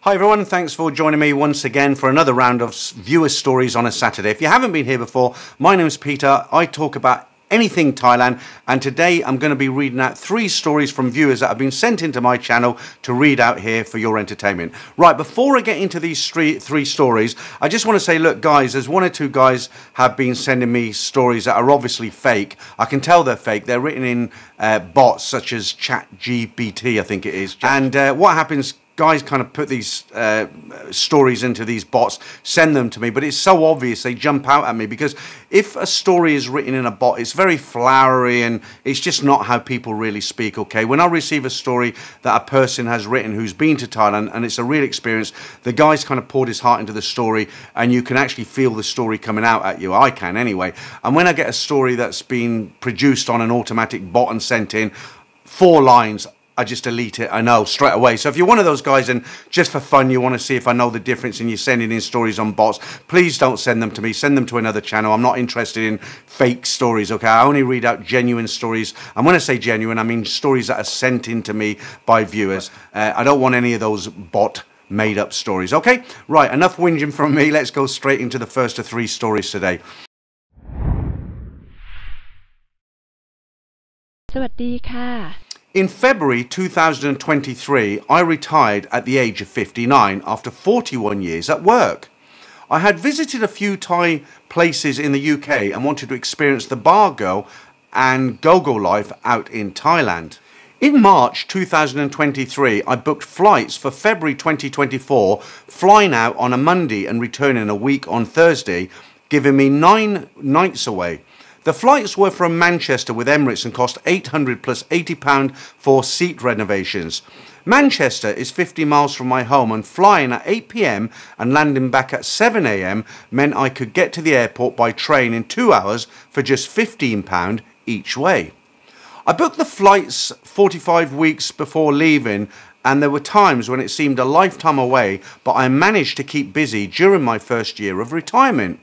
Hi everyone, thanks for joining me once again for another round of viewer stories on a Saturday. If you haven't been here before, my name's Peter. I talk about anything Thailand, and today I'm going to be reading out 3 stories from viewers that have been sent into my channel to read out here for your entertainment. Right, before I get into these three stories, I just want to say, look guys, there's 1 or 2 guys have been sending me stories that are obviously fake. I can tell they're fake. They're written in bots such as ChatGPT, I think it is. And what happens, guys kind of put these stories into these bots, send them to me, but it's so obvious they jump out at me, because if a story is written in a bot, it's very flowery and it's just not how people really speak, okay? When I receive a story that a person has written who's been to Thailand and it's a real experience, the guy's kind of poured his heart into the story and you can actually feel the story coming out at you. I can anyway. And when I get a story that's been produced on an automatic bot and sent in, 4 lines, I just delete it, I know, straight away. So if you're one of those guys and just for fun you want to see if I know the difference and you're sending in stories on bots, please don't send them to me. Send them to another channel. I'm not interested in fake stories, okay? I only read out genuine stories. And when I say genuine, I mean stories that are sent in to me by viewers. I don't want any of those bot made up stories, okay? Right, enough whinging from me. Let's go straight into the first of 3 stories today. สวัสดีค่ะ In February 2023, I retired at the age of 59 after 41 years at work. I had visited a few Thai places in the UK and wanted to experience the bar girl and go-go life out in Thailand. In March 2023, I booked flights for February 2024, flying out on a Monday and returning a week on Thursday, giving me 9 nights away. The flights were from Manchester with Emirates and cost £800 plus £80 for seat renovations. Manchester is 50 miles from my home, and flying at 8 p.m. and landing back at 7 a.m. meant I could get to the airport by train in 2 hours for just £15 each way. I booked the flights 45 weeks before leaving, and there were times when it seemed a lifetime away, but I managed to keep busy during my first year of retirement.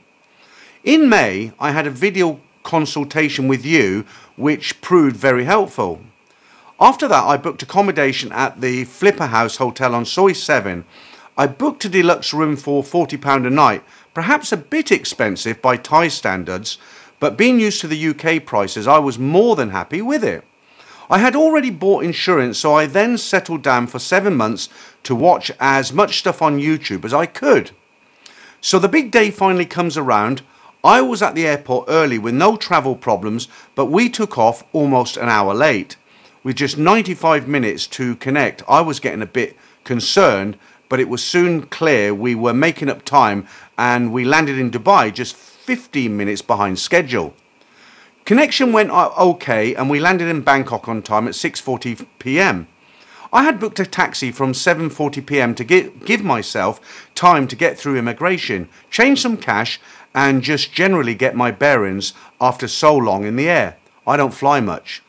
In May, I had a video consultation with you, which proved very helpful. After that, I booked accommodation at the Flipper House Hotel on Soi 7. I booked a deluxe room for £40 a night, perhaps a bit expensive by Thai standards, but being used to the UK prices, I was more than happy with it. I had already bought insurance, so I then settled down for 7 months to watch as much stuff on YouTube as I could. So the big day finally comes around. I was at the airport early with no travel problems, but we took off almost an hour late. With just 95 minutes to connect, I was getting a bit concerned, but it was soon clear we were making up time, and we landed in Dubai just 15 minutes behind schedule. Connection went okay, and we landed in Bangkok on time at 6:40 p.m. I had booked a taxi from 7:40 p.m. to give myself time to get through immigration, change some cash, and just generally get my bearings after so long in the air. I don't fly much.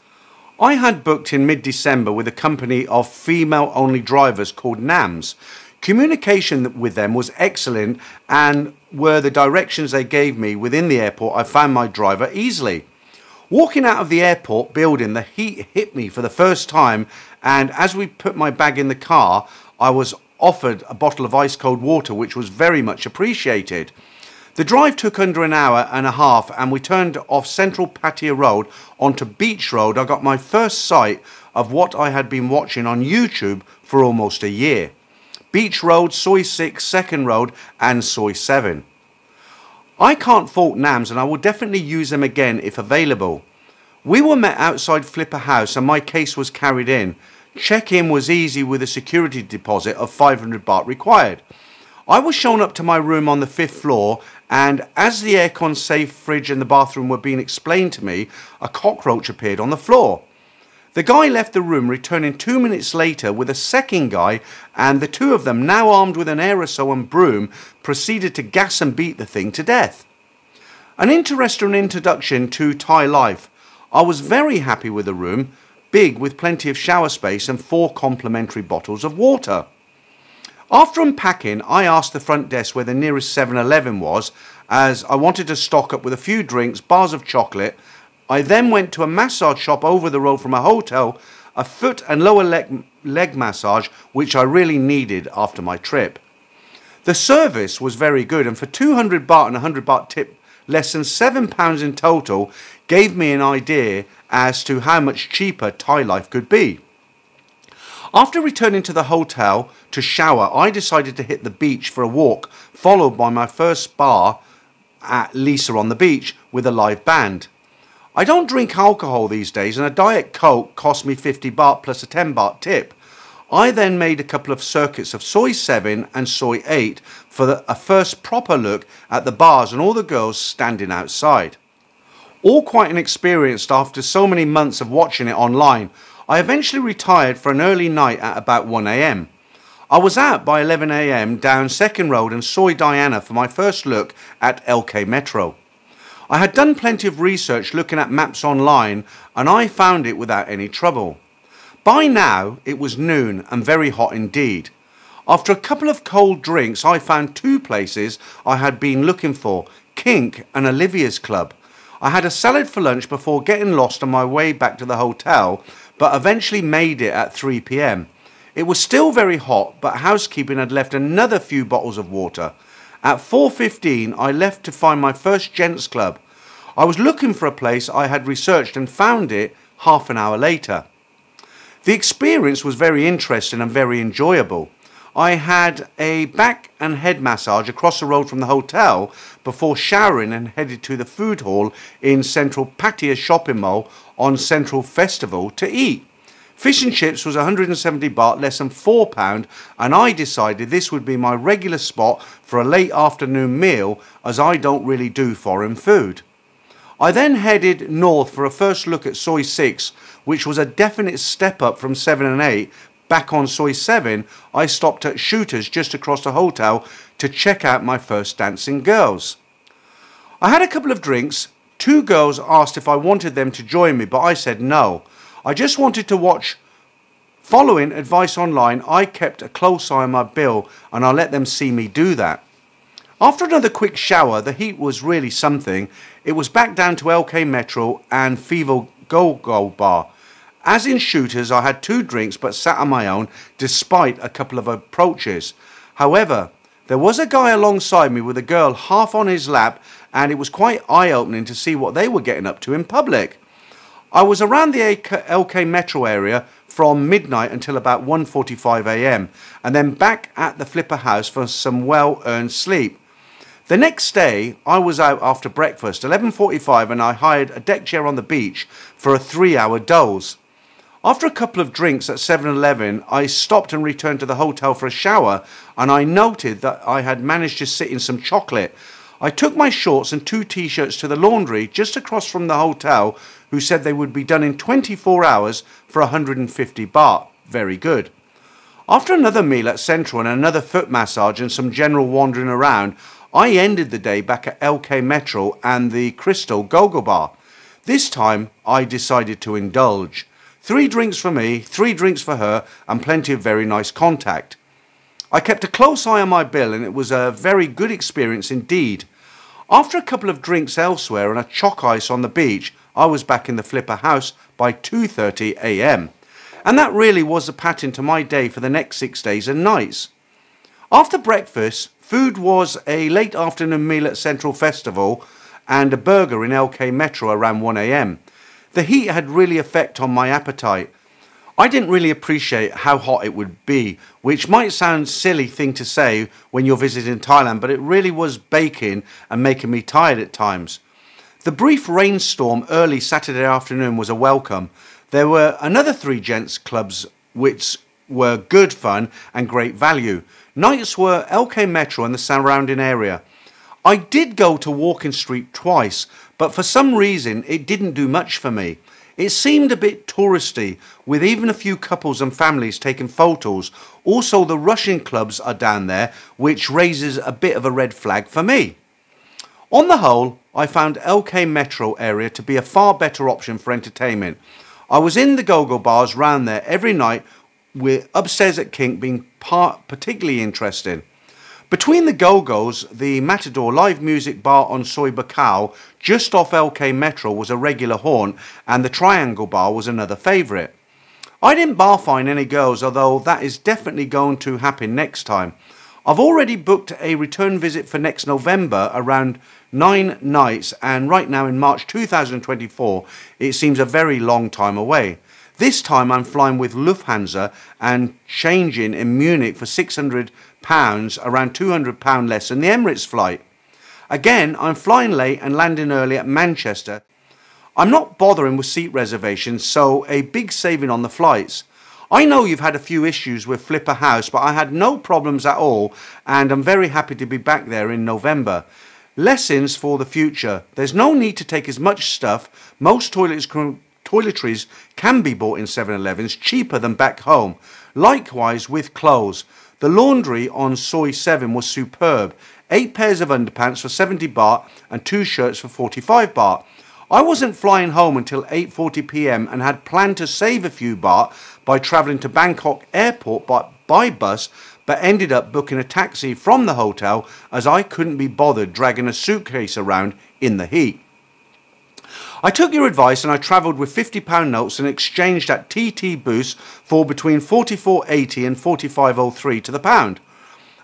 I had booked in mid-December with a company of female-only drivers called NAMS. Communication with them was excellent, and were the directions they gave me within the airport, I found my driver easily. Walking out of the airport building, the heat hit me for the first time, and as we put my bag in the car, I was offered a bottle of ice-cold water, which was very much appreciated. The drive took under an hour and a half, and we turned off Central Pattaya Road onto Beach Road. I got my first sight of what I had been watching on YouTube for almost a year. Beach Road, Soi 6, Second Road and Soi 7. I can't fault NAMS, and I will definitely use them again if available. We were met outside Flipper House and my case was carried in. Check-in was easy with a security deposit of 500 baht required. I was shown up to my room on the 5th floor, and as the aircon, safe, fridge and the bathroom were being explained to me, a cockroach appeared on the floor. The guy left the room, returning 2 minutes later with a second guy, and the 2 of them, now armed with an aerosol and broom, proceeded to gas and beat the thing to death. An interesting introduction to Thai life. I was very happy with the room, big with plenty of shower space and 4 complimentary bottles of water. After unpacking, I asked the front desk where the nearest 7-Eleven was, as I wanted to stock up with a few drinks, bars of chocolate. I then went to a massage shop over the road from a hotel a foot and lower leg massage, which I really needed after my trip. The service was very good, and for 200 baht and 100 baht tip, less than £7 in total, gave me an idea as to how much cheaper Thai life could be. After returning to the hotel to shower, I decided to hit the beach for a walk, followed by my first bar at Lisa on the beach with a live band. I don't drink alcohol these days, and a Diet Coke cost me 50 baht plus a 10 baht tip. I then made a couple of circuits of Soi 7 and Soi 8 for a first proper look at the bars and all the girls standing outside. All quite inexperienced after so many months of watching it online, I eventually retired for an early night at about 1 AM. I was out by 11 AM down 2nd Road and Soi Diana for my first look at LK Metro. I had done plenty of research looking at maps online, and I found it without any trouble. By now it was noon and very hot indeed. After a couple of cold drinks, I found two places I had been looking for, Kink and Olivia's Club. I had a salad for lunch before getting lost on my way back to the hotel, but eventually made it at 3 PM. It was still very hot, but housekeeping had left another few bottles of water. At 4:15 I left to find my first gents club. I was looking for a place I had researched and found it half an hour later. The experience was very interesting and very enjoyable. I had a back and head massage across the road from the hotel before showering and headed to the food hall in Central Pattaya shopping mall on Central Festival to eat. Fish and chips was 170 baht, less than £4, and I decided this would be my regular spot for a late afternoon meal, as I don't really do foreign food. I then headed north for a first look at Soi 6, which was a definite step up from 7 and 8. Back on Soi 7, I stopped at Shooters just across the hotel to check out my first dancing girls. I had a couple of drinks. Two girls asked if I wanted them to join me, but I said no. I just wanted to watch. Following advice online, I kept a close eye on my bill, and I let them see me do that. After another quick shower, the heat was really something. It was back down to LK Metro and Fevo Go Bar. As in Shooters, I had two drinks but sat on my own despite a couple of approaches. However, there was a guy alongside me with a girl half on his lap, and it was quite eye-opening to see what they were getting up to in public. I was around the LK Metro area from midnight until about 1:45 AM, and then back at the Flipper House for some well-earned sleep. The next day, I was out after breakfast, 11:45, and I hired a deck chair on the beach for a 3-hour doze. After a couple of drinks at 7-Eleven, I stopped and returned to the hotel for a shower, and I noted that I had managed to sit in some chocolate. I took my shorts and 2 t-shirts to the laundry just across from the hotel, who said they would be done in 24 hours for 150 baht. Very good. After another meal at Central and another foot massage and some general wandering around, I ended the day back at LK Metro and the Crystal Go-Go Bar. This time, I decided to indulge. 3 drinks for me, 3 drinks for her, and plenty of very nice contact. I kept a close eye on my bill, and it was a very good experience indeed. After a couple of drinks elsewhere and a choc ice on the beach, I was back in the Flipper House by 2:30 AM. And that really was the pattern to my day for the next 6 days and nights. After breakfast, food was a late afternoon meal at Central Festival and a burger in LK Metro around 1 AM. The heat had really effect on my appetite. I didn't really appreciate how hot it would be, which might sound a silly thing to say when you're visiting Thailand, but it really was baking and making me tired at times. The brief rainstorm early Saturday afternoon was a welcome. There were another 3 gents clubs which were good fun and great value. Nights were LK Metro and the surrounding area. I did go to Walking Street twice, but for some reason it didn't do much for me. It seemed a bit touristy, with even a few couples and families taking photos. Also, the Russian clubs are down there, which raises a bit of a red flag for me. On the whole, I found LK Metro area to be a far better option for entertainment. I was in the go-go bars round there every night, with upstairs at Kink being particularly interesting. Between the Go-Go's, the Matador live music bar on Soi Bacau, just off LK Metro, was a regular haunt, and the Triangle Bar was another favourite. I didn't bar fine any girls, although that is definitely going to happen next time. I've already booked a return visit for next November around 9 nights, and right now in March 2024 it seems a very long time away. This time I'm flying with Lufthansa and changing in Munich for £600, around £200 less than the Emirates flight. Again, I'm flying late and landing early at Manchester. I'm not bothering with seat reservations, so a big saving on the flights. I know you've had a few issues with Flipper House, but I had no problems at all, and I'm very happy to be back there in November. Lessons for the future. There's no need to take as much stuff. Most toiletries can be bought in 7-Elevens, cheaper than back home. Likewise with clothes. The laundry on Soy 7 was superb. 8 pairs of underpants for 70 baht and 2 shirts for 45 baht. I wasn't flying home until 8:40 p.m. and had planned to save a few baht by travelling to Bangkok airport by bus, but ended up booking a taxi from the hotel as I couldn't be bothered dragging a suitcase around in the heat. I took your advice and I travelled with £50 notes and exchanged at TT Boost for between 44.80 and 45.03 to the pound.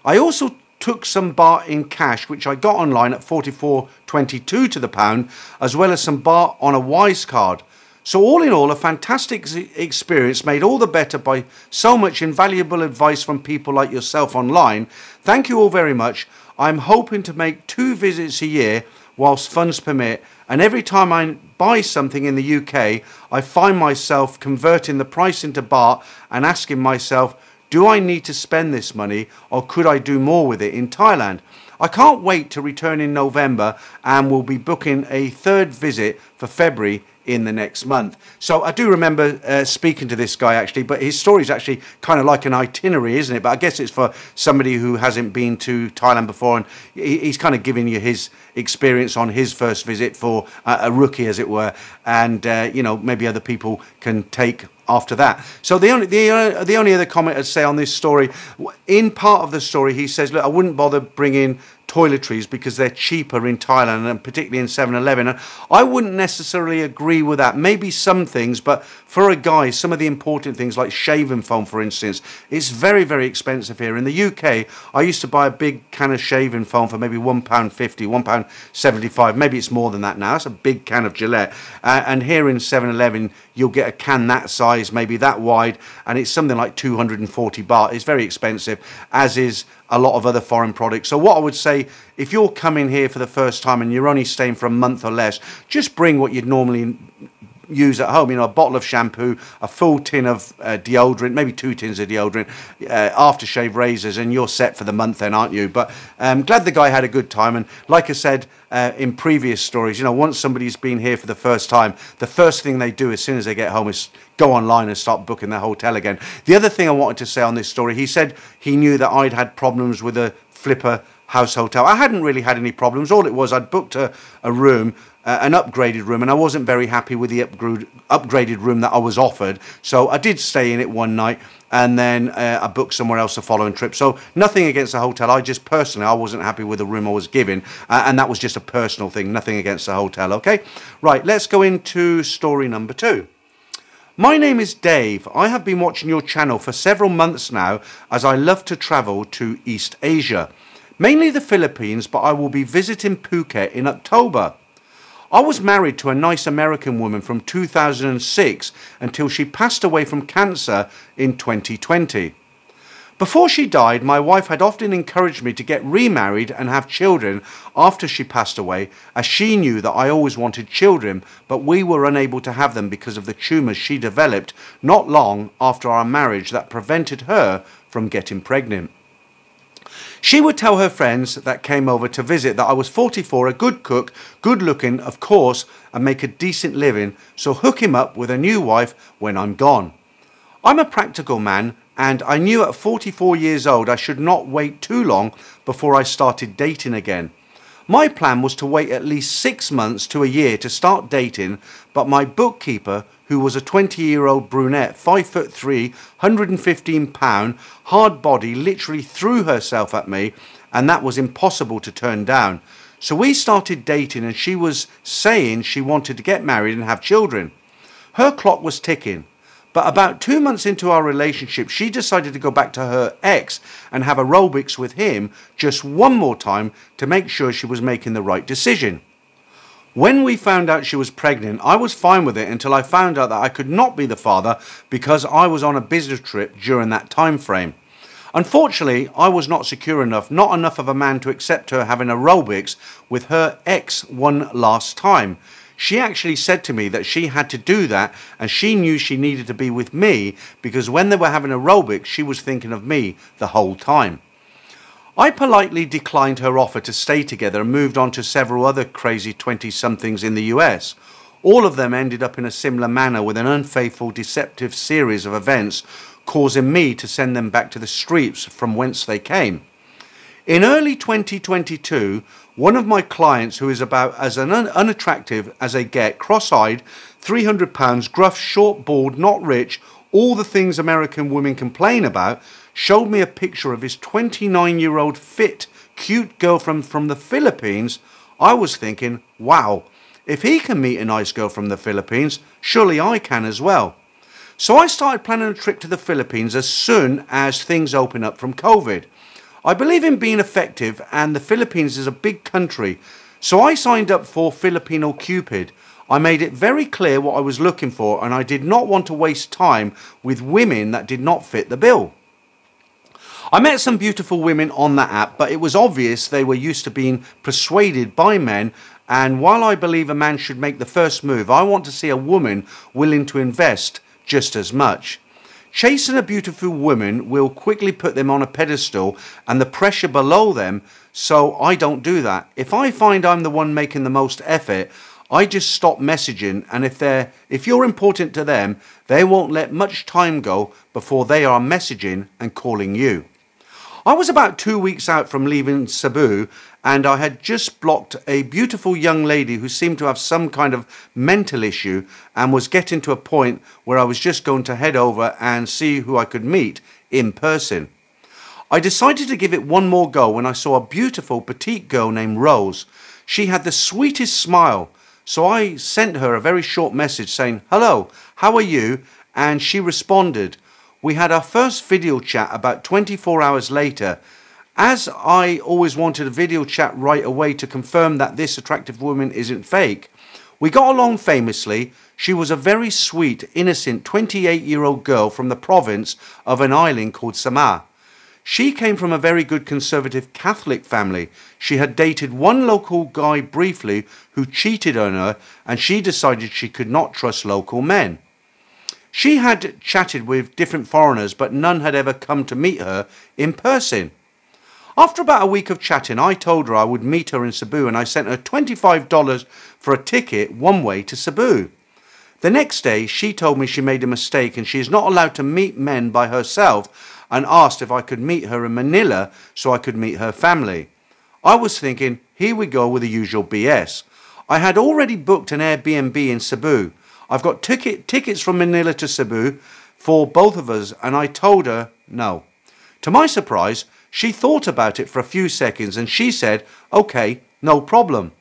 I also took some baht in cash, which I got online at 44.22 to the pound, as well as some baht on a Wise card. So all in all, a fantastic experience, made all the better by so much invaluable advice from people like yourself online. Thank you all very much. I'm hoping to make 2 visits a year whilst funds permit, and every time I buy something in the UK, I find myself converting the price into baht and asking myself, do I need to spend this money, or could I do more with it in Thailand? I can't wait to return in November, and will be booking a 3rd visit for February in the next month. So I do remember speaking to this guy actually, but his story is actually kind of like an itinerary, isn't it? But I guess it's for somebody who hasn't been to Thailand before, and he's kind of giving you his experience on his first visit for a rookie, as it were, and you know, maybe other people can take after that. So the only other comment I'd say on this story, in part of the story he says, look, I wouldn't bother bringing toiletries because they're cheaper in Thailand, and particularly in 7-Eleven. And I wouldn't necessarily agree with that. Maybe some things, but for a guy, some of the important things like shaving foam, for instance, it's very, very expensive here. In the UK, I used to buy a big can of shaving foam for maybe £1.50, £1.75. Maybe it's more than that now. That's a big can of Gillette. And here in 7-Eleven, you'll get a can that size, maybe that wide, and it's something like 240 baht. It's very expensive, as is a lot of other foreign products. So what I would say, if you're coming here for the first time and you're only staying for a month or less, just bring what you'd normally use at home, you know, a bottle of shampoo, a full tin of deodorant, maybe 2 tins of deodorant, aftershave razors, and you're set for the month then, aren't you? But glad the guy had a good time. And like I said in previous stories, you know, once somebody's been here for the first time, the first thing they do as soon as they get home is go online and start booking their hotel again. The other thing I wanted to say on this story, he said he knew that I'd had problems with a Flipper House hotel. I hadn't really had any problems. All it was, I'd booked a room, an upgraded room, and I wasn't very happy with the upgraded room that I was offered. So I did stay in it one night, and then I booked somewhere else the following trip. So nothing against the hotel. I just personally, I wasn't happy with the room I was given, and that was just a personal thing. Nothing against the hotel, okay? Right, let's go into story number 2. My name is Dave. I have been watching your channel for several months now, as I love to travel to East Asia, mainly the Philippines, but I will be visiting Phuket in October. I was married to a nice American woman from 2006 until she passed away from cancer in 2020. Before she died, my wife had often encouraged me to get remarried and have children after she passed away, as she knew that I always wanted children, but we were unable to have them because of the tumours she developed not long after our marriage that prevented her from getting pregnant. She would tell her friends that came over to visit that I was 44, a good cook, good looking, of course, and make a decent living, so hook him up with a new wife when I'm gone. I'm a practical man, and I knew at 44 years old I should not wait too long before I started dating again. My plan was to wait at least 6 months to a year to start dating, but my bookkeeper, who was a 20-year-old brunette, 5'3", 115 pound, hard body, literally threw herself at me, and that was impossible to turn down. So we started dating, and she was saying she wanted to get married and have children. Her clock was ticking, But about 2 months into our relationship, she decided to go back to her ex and have aerobics with him just one more time to make sure she was making the right decision. When we found out she was pregnant, I was fine with it until I found out that I could not be the father because I was on a business trip during that time frame. Unfortunately, I was not secure enough, not enough of a man to accept her having aerobics with her ex one last time. She actually said to me that she had to do that and she knew she needed to be with me because when they were having aerobics, she was thinking of me the whole time. I politely declined her offer to stay together and moved on to several other crazy 20-somethings in the US. All of them ended up in a similar manner with an unfaithful, deceptive series of events causing me to send them back to the streets from whence they came. In early 2022, one of my clients, who is about as unattractive as they get, cross-eyed, 300 pounds, gruff, short, bald, not rich, all the things American women complain about, showed me a picture of his 29-year-old fit, cute girlfriend from the Philippines. I was thinking, wow, if he can meet a nice girl from the Philippines, surely I can as well. So I started planning a trip to the Philippines as soon as things open up from COVID. I believe in being effective, and the Philippines is a big country, so I signed up for Filipino Cupid. I made it very clear what I was looking for, and I did not want to waste time with women that did not fit the bill. I met some beautiful women on that app, but it was obvious they were used to being persuaded by men, and while I believe a man should make the first move, I want to see a woman willing to invest just as much. Chasing a beautiful woman will quickly put them on a pedestal and the pressure below them, so I don't do that. If I find I'm the one making the most effort, I just stop messaging, and if you're important to them, they won't let much time go before they are messaging and calling you. I was about 2 weeks out from leaving Cebu, and I had just blocked a beautiful young lady who seemed to have some kind of mental issue and was getting to a point where I was just going to head over and see who I could meet in person. I decided to give it one more go when I saw a beautiful petite girl named Rose. She had the sweetest smile, so I sent her a very short message saying, "Hello, how are you?" And she responded. We had our first video chat about 24 hours later. As I always wanted a video chat right away to confirm that this attractive woman isn't fake, we got along famously. She was a very sweet, innocent 28-year-old girl from the province of an island called Samar. She came from a very good conservative Catholic family. She had dated one local guy briefly who cheated on her, and she decided she could not trust local men. She had chatted with different foreigners, but none had ever come to meet her in person. After about a week of chatting, I told her I would meet her in Cebu, and I sent her $25 for a ticket one way to Cebu. The next day, she told me she made a mistake and she is not allowed to meet men by herself, and asked if I could meet her in Manila so I could meet her family. I was thinking, here we go with the usual BS. I had already booked an Airbnb in Cebu. I've got tickets from Manila to Cebu for both of us, and I told her no. To my surprise, she thought about it for a few seconds and she said, "Okay, no problem."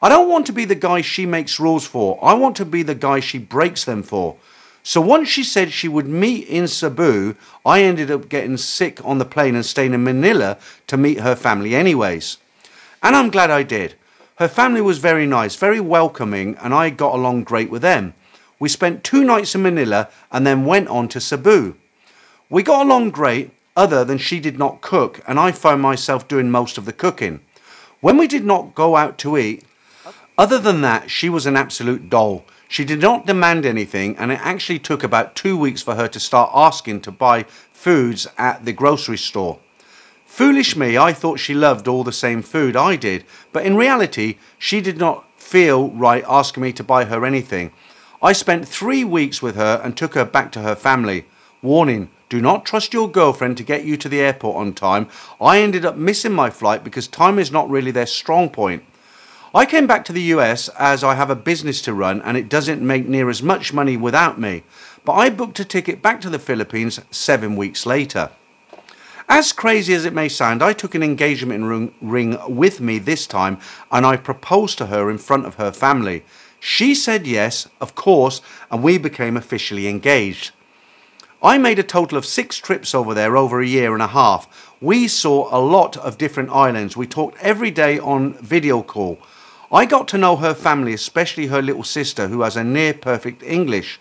I don't want to be the guy she makes rules for. I want to be the guy she breaks them for. So once she said she would meet in Cebu, I ended up getting sick on the plane and staying in Manila to meet her family anyways. And I'm glad I did. Her family was very nice, very welcoming, and I got along great with them. We spent 2 nights in Manila and then went on to Cebu. We got along great, other than she did not cook, and I found myself doing most of the cooking. When we did not go out to eat, other than that, she was an absolute doll. She did not demand anything, and it actually took about 2 weeks for her to start asking to buy foods at the grocery store. Foolish me, I thought she loved all the same food I did, but in reality, she did not feel right asking me to buy her anything. I spent 3 weeks with her and took her back to her family. Warning, do not trust your girlfriend to get you to the airport on time. I ended up missing my flight because time is not really their strong point. I came back to the US as I have a business to run and it doesn't make near as much money without me. But I booked a ticket back to the Philippines 7 weeks later. As crazy as it may sound, I took an engagement ring with me this time and I proposed to her in front of her family. She said yes, of course, and we became officially engaged. I made a total of 6 trips over there over a year and a half. We saw a lot of different islands. We talked every day on video call. I got to know her family, especially her little sister, who has a near perfect English.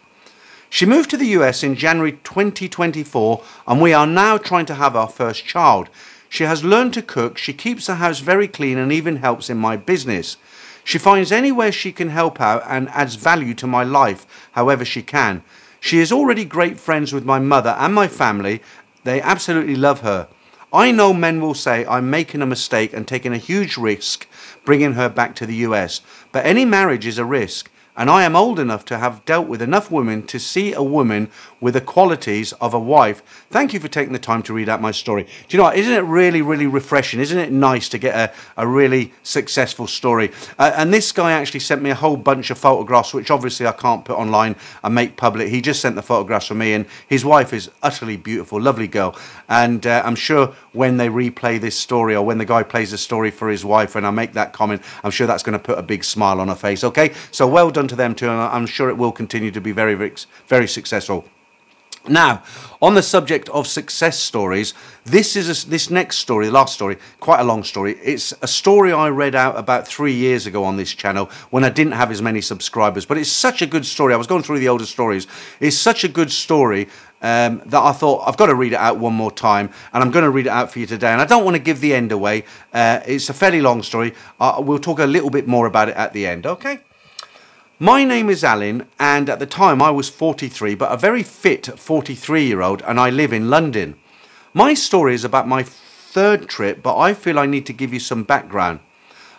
She moved to the US in January 2024, and we are now trying to have our first child. She has learned to cook, she keeps the house very clean and even helps in my business. She finds anywhere she can help out and adds value to my life however she can. She is already great friends with my mother and my family. They absolutely love her. I know men will say I'm making a mistake and taking a huge risk bringing her back to the US, but any marriage is a risk. And I am old enough to have dealt with enough women to see a woman with the qualities of a wife. Thank you for taking the time to read out my story. Do you know what? Isn't it really, really refreshing? Isn't it nice to get a really successful story? And this guy actually sent me a whole bunch of photographs, which obviously I can't put online and make public. He just sent the photographs for me, and his wife is utterly beautiful, lovely girl. And I'm sure when they replay this story, or when the guy plays the story for his wife and I make that comment, I'm sure that's going to put a big smile on her face. Okay, so well done to them too, and I'm sure it will continue to be very, very successful. Now, on the subject of success stories, this next story, the last story, quite a long story. It's a story I read out about 3 years ago on this channel when I didn't have as many subscribers, but it's such a good story. I was going through the older stories. It's such a good story that I thought I've got to read it out one more time, and I'm going to read it out for you today. And I don't want to give the end away. It's a fairly long story. We'll talk a little bit more about it at the end, okay? My name is Alan, and at the time I was 43, but a very fit 43-year-old, and I live in London. My story is about my 3rd trip, but I feel I need to give you some background.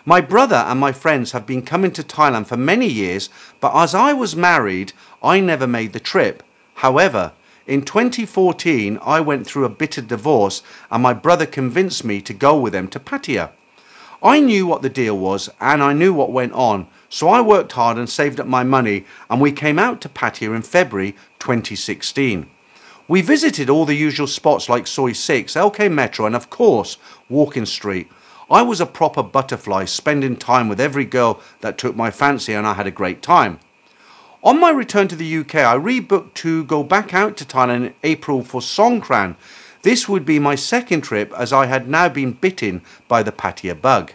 My brother and my friends have been coming to Thailand for many years, but as I was married, I never made the trip. However, in 2014, I went through a bitter divorce, and my brother convinced me to go with them to Pattaya. I knew what the deal was, and I knew what went on, so I worked hard and saved up my money, and we came out to Pattaya in February 2016. We visited all the usual spots like Soi 6, LK Metro, and of course, Walking Street. I was a proper butterfly, spending time with every girl that took my fancy, and I had a great time. On my return to the UK, I rebooked to go back out to Thailand in April for Songkran. This would be my 2nd trip, as I had now been bitten by the Pattaya bug.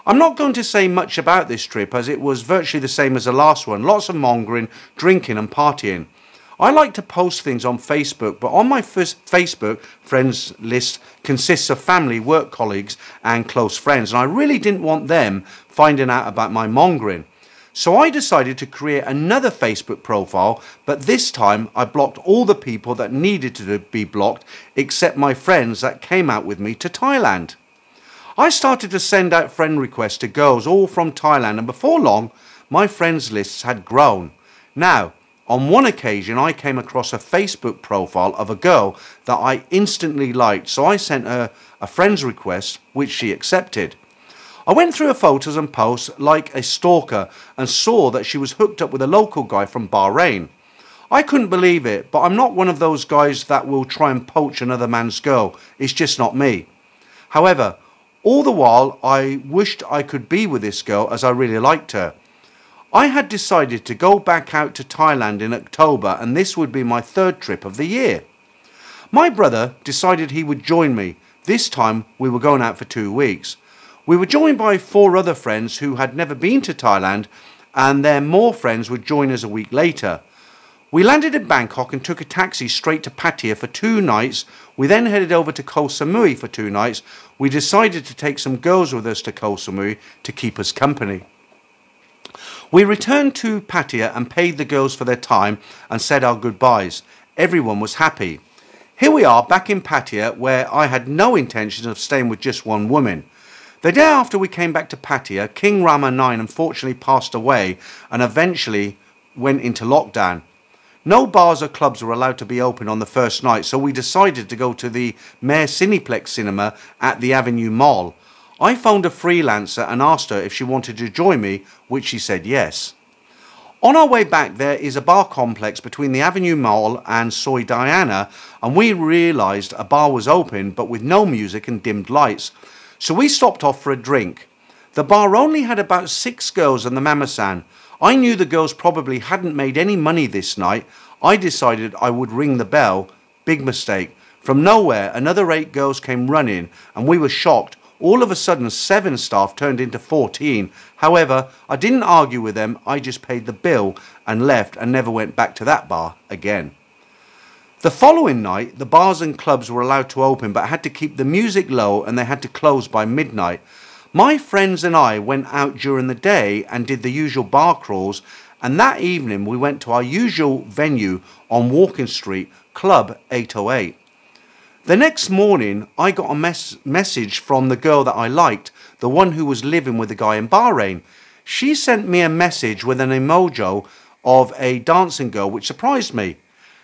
I'm not going to say much about this trip, as it was virtually the same as the last one. Lots of mongering, drinking and partying. I like to post things on Facebook, but on my Facebook friends list consists of family, work colleagues and close friends, and I really didn't want them finding out about my mongering. So I decided to create another Facebook profile, but this time I blocked all the people that needed to be blocked, except my friends that came out with me to Thailand. I started to send out friend requests to girls all from Thailand, and before long, my friends lists had grown. Now, on one occasion, I came across a Facebook profile of a girl that I instantly liked, so I sent her a friend's request, which she accepted. I went through her photos and posts like a stalker and saw that she was hooked up with a local guy from Bahrain. I couldn't believe it, but I'm not one of those guys that will try and poach another man's girl. It's just not me. However, all the while, I wished I could be with this girl as I really liked her. I had decided to go back out to Thailand in October, and this would be my 3rd trip of the year. My brother decided he would join me. This time we were going out for 2 weeks. We were joined by 4 other friends who had never been to Thailand, and their more friends would join us a week later. We landed in Bangkok and took a taxi straight to Pattaya for 2 nights. We then headed over to Koh Samui for 2 nights. We decided to take some girls with us to Koh Samui to keep us company. We returned to Pattaya and paid the girls for their time and said our goodbyes. Everyone was happy. Here we are back in Pattaya, where I had no intention of staying with just one woman. The day after we came back to Pattaya, King Rama IX unfortunately passed away and eventually went into lockdown. No bars or clubs were allowed to be open on the first night, so we decided to go to the Mayor Cineplex cinema at the Avenue Mall. I phoned a freelancer and asked her if she wanted to join me, which she said yes. On our way back, there is a bar complex between the Avenue Mall and Soy Diana, and we realised a bar was open but with no music and dimmed lights. So we stopped off for a drink. The bar only had about 6 girls and the mama-san. I knew the girls probably hadn't made any money this night. I decided I would ring the bell. Big mistake. From nowhere, another 8 girls came running and we were shocked. All of a sudden, 7 staff turned into 14. However, I didn't argue with them. I just paid the bill and left and never went back to that bar again. The following night, the bars and clubs were allowed to open but had to keep the music low and they had to close by midnight. My friends and I went out during the day and did the usual bar crawls, and that evening we went to our usual venue on Walking Street, Club 808. The next morning, I got a message from the girl that I liked, the one who was living with the guy in Bahrain. She sent me a message with an emoji of a dancing girl, which surprised me.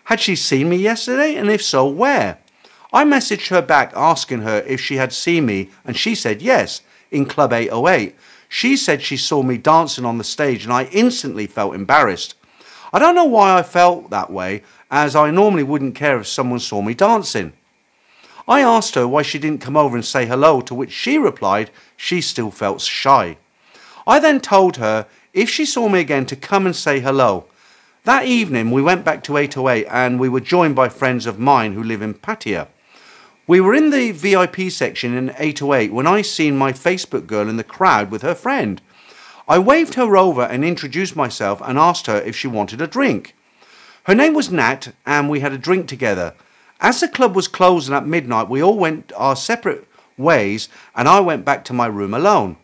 Had she seen me yesterday, and if so, where? I messaged her back asking her if she had seen me, and she said yes, in Club 808. She said she saw me dancing on the stage, and I instantly felt embarrassed. I don't know why I felt that way, as I normally wouldn't care if someone saw me dancing. I asked her why she didn't come over and say hello, to which she replied she still felt shy. I then told her if she saw me again to come and say hello. That evening we went back to 808 and we were joined by friends of mine who live in Pattaya. We were in the VIP section in 808 when I seen my Facebook girl in the crowd with her friend. I waved her over and introduced myself and asked her if she wanted a drink. Her name was Nat and we had a drink together. As the club was closing at midnight, we all went our separate ways and I went back to my room alone.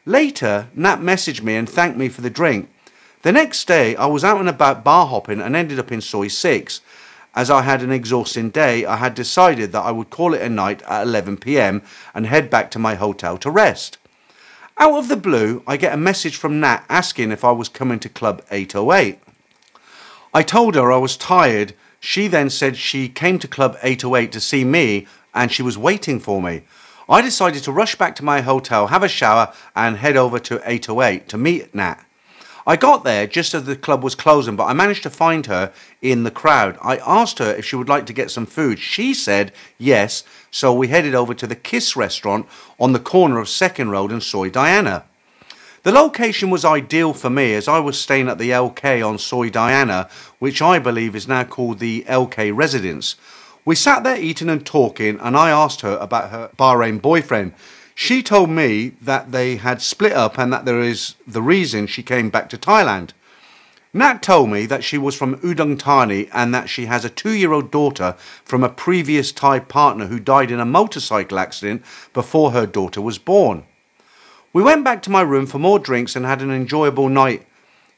Later, Nat messaged me and thanked me for the drink. The next day, I was out and about bar hopping and ended up in Soy 6. As I had an exhausting day, I had decided that I would call it a night at 11 p.m. and head back to my hotel to rest. Out of the blue, I get a message from Nat asking if I was coming to Club 808. I told her I was tired. She then said she came to Club 808 to see me and she was waiting for me. I decided to rush back to my hotel, have a shower and head over to 808 to meet Nat. I got there just as the club was closing, but I managed to find her in the crowd. I asked her if she would like to get some food. She said yes, so we headed over to the Kiss restaurant on the corner of 2nd Road and Soy Diana. The location was ideal for me as I was staying at the LK on Soy Diana, which I believe is now called the LK Residence. We sat there eating and talking and I asked her about her Bahrain boyfriend. She told me that they had split up and that there is the reason she came back to Thailand. Nat told me that she was from Udon Thani and that she has a 2-year-old daughter from a previous Thai partner who died in a motorcycle accident before her daughter was born. We went back to my room for more drinks and had an enjoyable night.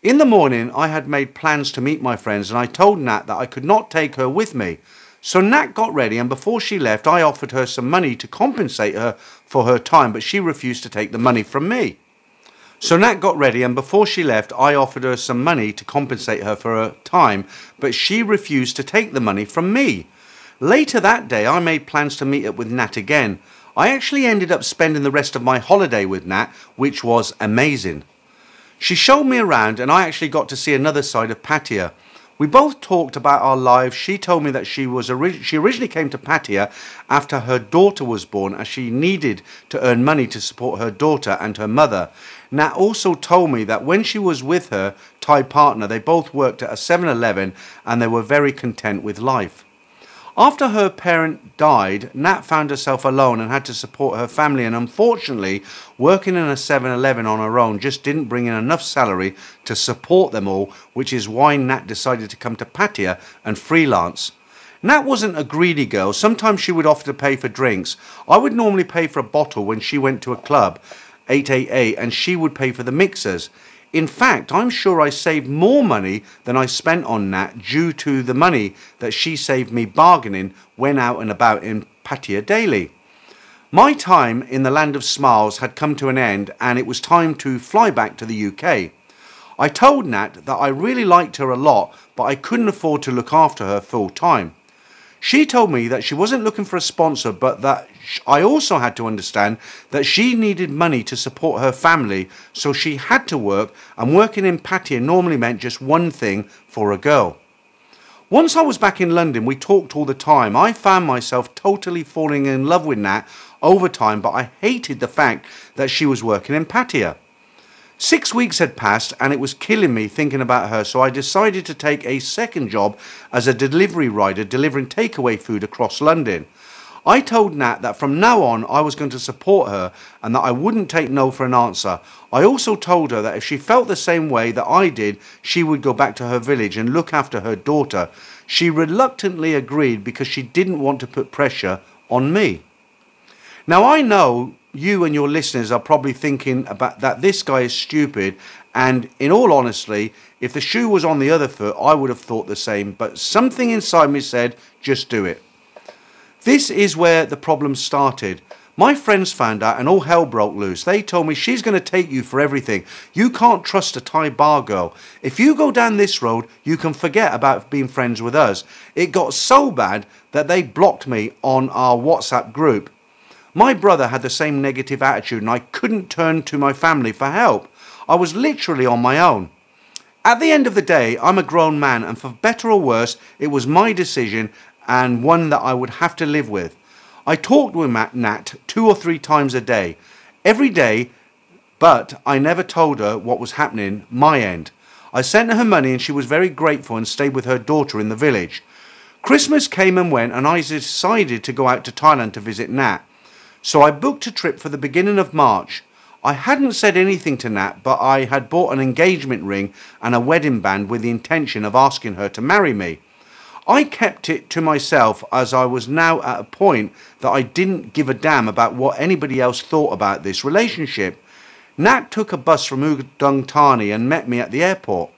In the morning, I had made plans to meet my friends and I told Nat that I could not take her with me. So Nat got ready and before she left, I offered her some money to compensate her for her time, but she refused to take the money from me. So Nat got ready and before she left, I offered her some money to compensate her for her time, but she refused to take the money from me. Later that day, I made plans to meet up with Nat again. I actually ended up spending the rest of my holiday with Nat, which was amazing. She showed me around and I actually got to see another side of Pattaya. We both talked about our lives. She told me that she originally came to Pattaya after her daughter was born as she needed to earn money to support her daughter and her mother. Nat also told me that when she was with her Thai partner, they both worked at a 7-Eleven and they were very content with life. After her parent died, Nat found herself alone and had to support her family, and unfortunately, working in a 7-Eleven on her own just didn't bring in enough salary to support them all, which is why Nat decided to come to Pattaya and freelance. Nat wasn't a greedy girl. Sometimes she would offer to pay for drinks. I would normally pay for a bottle when she went to a club, 888, and she would pay for the mixers. In fact, I'm sure I saved more money than I spent on Nat due to the money that she saved me bargaining when out and about in Pattaya daily. My time in the land of smiles had come to an end and it was time to fly back to the UK. I told Nat that I really liked her a lot, but I couldn't afford to look after her full time. She told me that she wasn't looking for a sponsor, but that I also had to understand that she needed money to support her family, so she had to work, and working in Pattaya normally meant just one thing for a girl. Once I was back in London, we talked all the time. I found myself totally falling in love with Nat over time, but I hated the fact that she was working in Pattaya. 6 weeks had passed and it was killing me thinking about her, so I decided to take a second job as a delivery rider delivering takeaway food across London. I told Nat that from now on I was going to support her and that I wouldn't take no for an answer. I also told her that if she felt the same way that I did, she would go back to her village and look after her daughter. She reluctantly agreed because she didn't want to put pressure on me. Now I know you and your listeners are probably thinking about that this guy is stupid, and in all honesty, if the shoe was on the other foot, I would have thought the same, but something inside me said, just do it. This is where the problem started. My friends found out and all hell broke loose. They told me, she's going to take you for everything. You can't trust a Thai bar girl. If you go down this road, you can forget about being friends with us. It got so bad that they blocked me on our WhatsApp group. My brother had the same negative attitude and I couldn't turn to my family for help. I was literally on my own. At the end of the day, I'm a grown man, and for better or worse, it was my decision and one that I would have to live with. I talked with Nat 2 or 3 times a day, every day, but I never told her what was happening my end. I sent her money and she was very grateful and stayed with her daughter in the village. Christmas came and went and I decided to go out to Thailand to visit Nat. So I booked a trip for the beginning of March. I hadn't said anything to Nat, but I had bought an engagement ring and a wedding band with the intention of asking her to marry me. I kept it to myself as I was now at a point that I didn't give a damn about what anybody else thought about this relationship. Nat took a bus from Udon Thani and met me at the airport.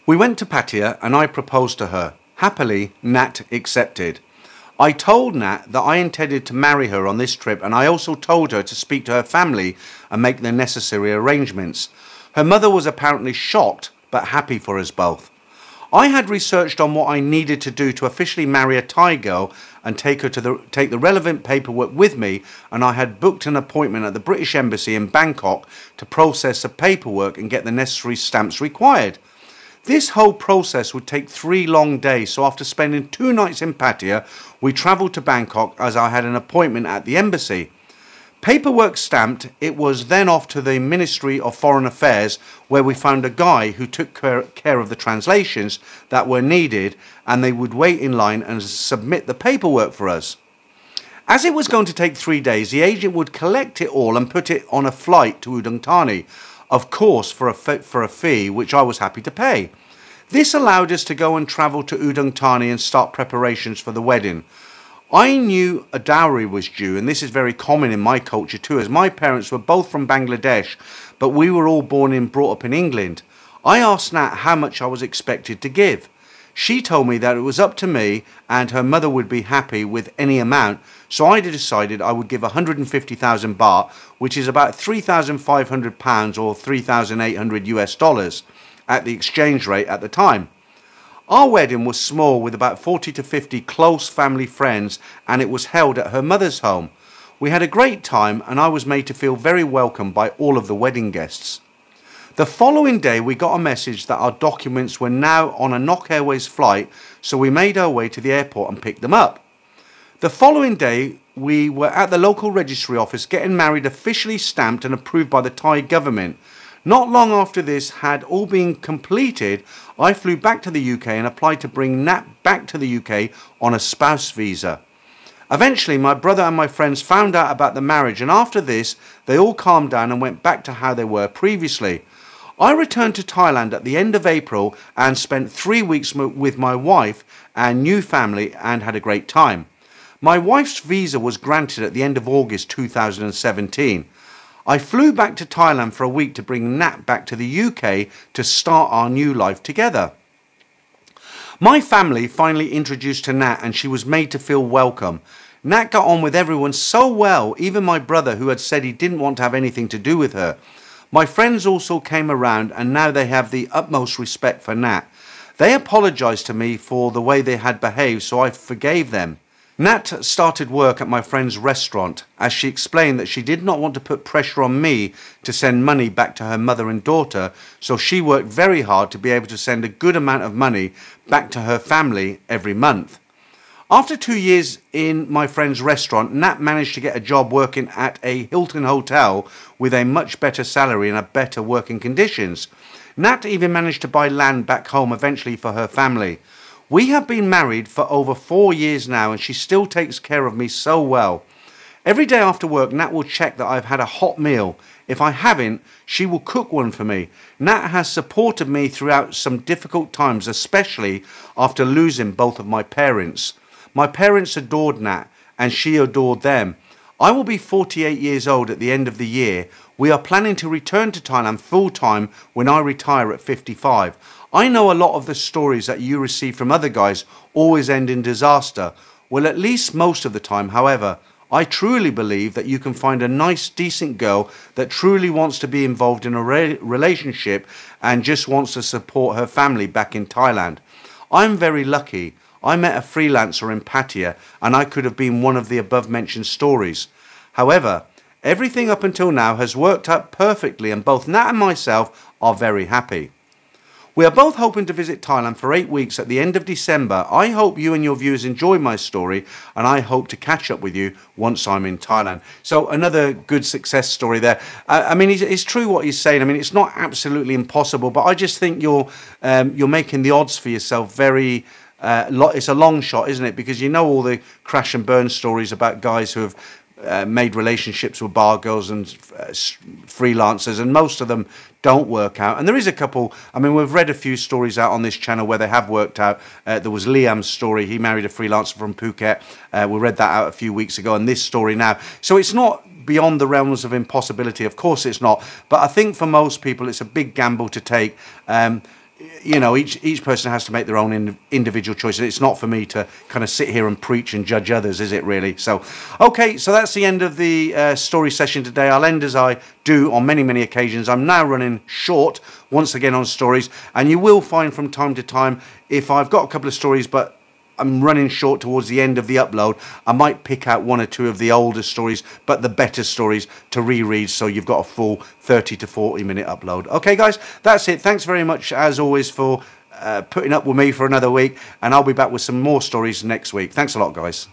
We went to Pattaya and I proposed to her. Happily, Nat accepted. I told Nat that I intended to marry her on this trip, and I also told her to speak to her family and make the necessary arrangements. Her mother was apparently shocked but happy for us both. I had researched on what I needed to do to officially marry a Thai girl and take the relevant paperwork with me, and I had booked an appointment at the British Embassy in Bangkok to process the paperwork and get the necessary stamps required. This whole process would take 3 long days, so after spending 2 nights in Pattaya, we travelled to Bangkok as I had an appointment at the embassy. Paperwork stamped, it was then off to the Ministry of Foreign Affairs, where we found a guy who took care of the translations that were needed, and they would wait in line and submit the paperwork for us. As it was going to take 3 days, the agent would collect it all and put it on a flight to Udon Thani, of course for a fee which I was happy to pay. This allowed us to go and travel to Udon Thani and start preparations for the wedding. I knew a dowry was due, and this is very common in my culture too, as my parents were both from Bangladesh, but we were all born and brought up in England. I asked Nat how much I was expected to give. She told me that it was up to me and her mother would be happy with any amount, so I decided I would give 150,000 baht, which is about £3,500 or 3,800 US dollars at the exchange rate at the time. Our wedding was small with about 40 to 50 close family friends, and it was held at her mother's home. We had a great time and I was made to feel very welcome by all of the wedding guests. The following day we got a message that our documents were now on a Nok Airways flight, so we made our way to the airport and picked them up. The following day we were at the local registry office getting married, officially stamped and approved by the Thai government. Not long after this had all been completed, I flew back to the UK and applied to bring Nat back to the UK on a spouse visa. Eventually my brother and my friends found out about the marriage, and after this they all calmed down and went back to how they were previously. I returned to Thailand at the end of April and spent 3 weeks with my wife and new family and had a great time. My wife's visa was granted at the end of August 2017. I flew back to Thailand for a week to bring Nat back to the UK to start our new life together. My family finally introduced to Nat and she was made to feel welcome. Nat got on with everyone so well, even my brother who had said he didn't want to have anything to do with her. My friends also came around and now they have the utmost respect for Nat. They apologised to me for the way they had behaved, so I forgave them. Nat started work at my friend's restaurant, as she explained that she did not want to put pressure on me to send money back to her mother and daughter, so she worked very hard to be able to send a good amount of money back to her family every month. After 2 years in my friend's restaurant, Nat managed to get a job working at a Hilton hotel with a much better salary and a better working conditions. Nat even managed to buy land back home eventually for her family. We have been married for over 4 years now, and she still takes care of me so well. Every day after work, Nat will check that I've had a hot meal. If I haven't, she will cook one for me. Nat has supported me throughout some difficult times, especially after losing both of my parents. My parents adored Nat, and she adored them. I will be 48 years old at the end of the year. We are planning to return to Thailand full-time when I retire at 55. I know a lot of the stories that you receive from other guys always end in disaster. Well, at least most of the time, however, I truly believe that you can find a nice, decent girl that truly wants to be involved in a relationship and just wants to support her family back in Thailand. I'm very lucky. I met a freelancer in Pattaya, and I could have been one of the above-mentioned stories. However, everything up until now has worked out perfectly, and both Nat and myself are very happy. We are both hoping to visit Thailand for 8 weeks at the end of December. I hope you and your viewers enjoy my story, and I hope to catch up with you once I'm in Thailand. So another good success story there. I mean, it's true what he's saying. I mean, it's not absolutely impossible, but I just think you're making the odds for yourself very... it's a long shot, isn't it? Because you know all the crash and burn stories about guys who have made relationships with bar girls and freelancers, and most of them don't work out. And there is a couple, I mean, we've read a few stories out on this channel where they have worked out. There was Liam's story. He married a freelancer from Phuket. We read that out a few weeks ago, and this story now. So it's not beyond the realms of impossibility. Of course it's not. But I think for most people, it's a big gamble to take. You know, each person has to make their own individual choices. It's not for me to kind of sit here and preach and judge others, is it really? So, okay, so that's the end of the story session today. I'll end as I do on many, many occasions. I'm now running short once again on stories, and you will find from time to time, if I've got a couple of stories, but I'm running short towards the end of the upload, I might pick out one or two of the older stories, but the better stories to reread, so you've got a full 30 to 40 minute upload. Okay, guys, that's it. Thanks very much, as always, for putting up with me for another week, and I'll be back with some more stories next week. Thanks a lot, guys.